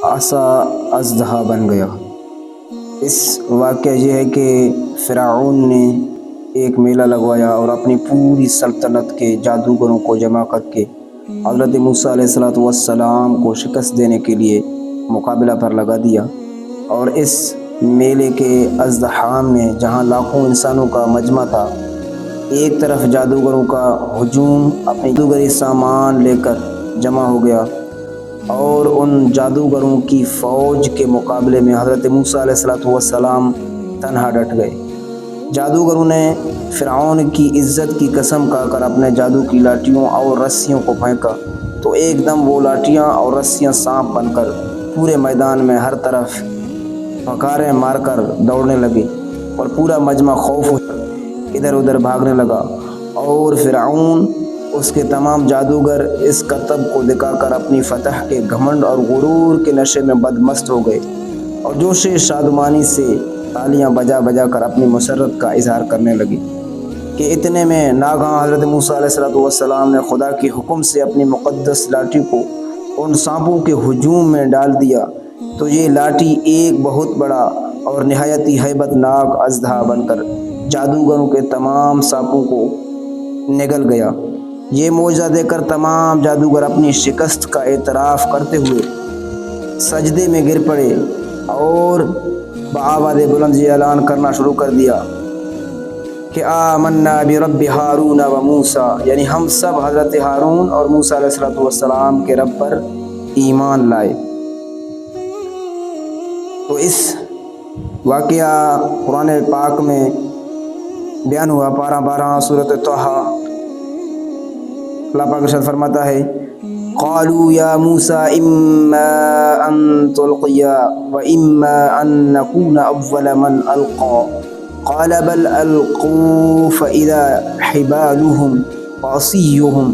عصا اژدہا بن گیا۔ اس واقعہ یہ ہے کہ فرعون نے ایک میلہ لگوایا اور اپنی پوری سلطنت کے جادوگروں کو جمع کر کے حضرت موسیٰ علیہ السلام کو شکست دینے کے لیے مقابلہ پر لگا دیا۔ اور اس میلے کے ازدحام میں جہاں لاکھوں انسانوں کا مجمع تھا، ایک طرف جادوگروں کا ہجوم اپنے جادوگری سامان لے کر جمع ہو گیا اور ان جادوگروں کی فوج کے مقابلے میں حضرت موسیٰ علیہ السلام تنہا ڈٹ گئے۔ جادوگروں نے فرعون کی عزت کی قسم کھا کر اپنے جادو کی لاٹھیوں اور رسیوں کو پھینکا تو ایک دم وہ لاٹھیاں اور رسیاں سانپ بن کر پورے میدان میں ہر طرف پھکاریں مار کر دوڑنے لگے اور پورا مجمع خوف ادھر ادھر بھاگنے لگا، اور فرعون اس کے تمام جادوگر اس کرتب کو دکھا کر اپنی فتح کے گھمنڈ اور غرور کے نشے میں بدمست ہو گئے اور جوش شادمانی سے تالیاں بجا بجا کر اپنی مسرت کا اظہار کرنے لگے کہ اتنے میں ناگہاں حضرت موسیٰ علیہ السلام نے خدا کے حکم سے اپنی مقدس لاٹھی کو ان سانپوں کے ہجوم میں ڈال دیا تو یہ لاٹھی ایک بہت بڑا اور نہایت ہی ہیبت ناک اژدہا بن کر جادوگروں کے تمام سانپوں کو نگل گیا۔ یہ معجزہ دیکھ کر تمام جادوگر اپنی شکست کا اعتراف کرتے ہوئے سجدے میں گر پڑے اور بآواز بلند یہ اعلان کرنا شروع کر دیا کہ آمنا برب ہارون و موسیٰ، یعنی ہم سب حضرت ہارون اور موسیٰ علیہ السلام کے رب پر ایمان لائے۔ تو اس واقعہ قرآن پاک میں بیان ہوا، پارہ 12 سورۃ طٰہٰ۔ اللہ پاک ارشاد فرماتا ہے قالوا یا موسیٰ اما ان تلقی و اما ان نکون اول من القی قال بل القوا فاذا حبالهم وعصیهم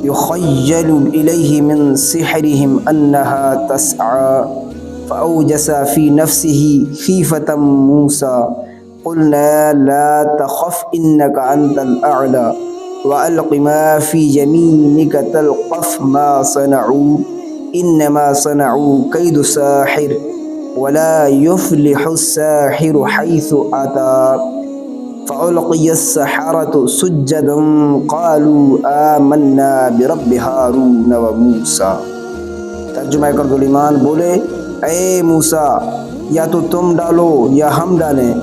يخیل الیہ من سحرهم انها تسعى فأوجس في نفسه خیفة موسیٰ قلنا لا تخف انك انت الاعلى وألق ما في يمينك تلقف ما صنعوا انما صنعوا كيد ساحر ولا يفلح الساحر حيث أتى فألقي السحرة سجدا قالوا آمنا برب هارون وموسى۔ ترجمہ کردو ایمان بولے اے موسیٰ یا تو تم ڈالو یا ہم ڈالیں۔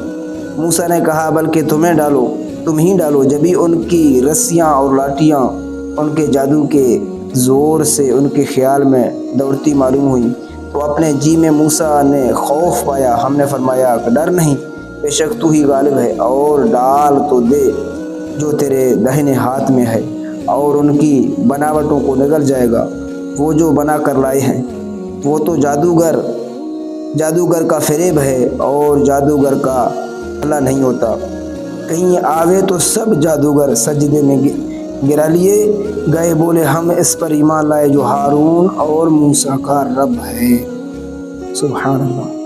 موسیٰ نے کہا بلکہ تمہیں ڈالو، تم ہی ڈالو۔ جبھی ان کی رسیاں اور لاٹیاں ان کے جادو کے زور سے ان کے خیال میں دوڑتی معلوم ہوئیں تو اپنے جی میں موسیٰ نے خوف پایا۔ ہم نے فرمایا کہ ڈر نہیں، بے شک تو ہی غالب ہے، اور ڈال تو دے جو تیرے دہنے ہاتھ میں ہے اور ان کی بناوٹوں کو نگل جائے گا۔ وہ جو بنا کر لائے ہیں وہ تو جادوگر کا فریب ہے اور جادوگر کا اللہ نہیں ہوتا۔ کہیں آوے تو سب جادوگر سجدے میں گرا لیے گئے، بولے ہم اس پر ایمان لائے جو ہارون اور موسیٰ کا رب ہے۔ سبحان اللہ۔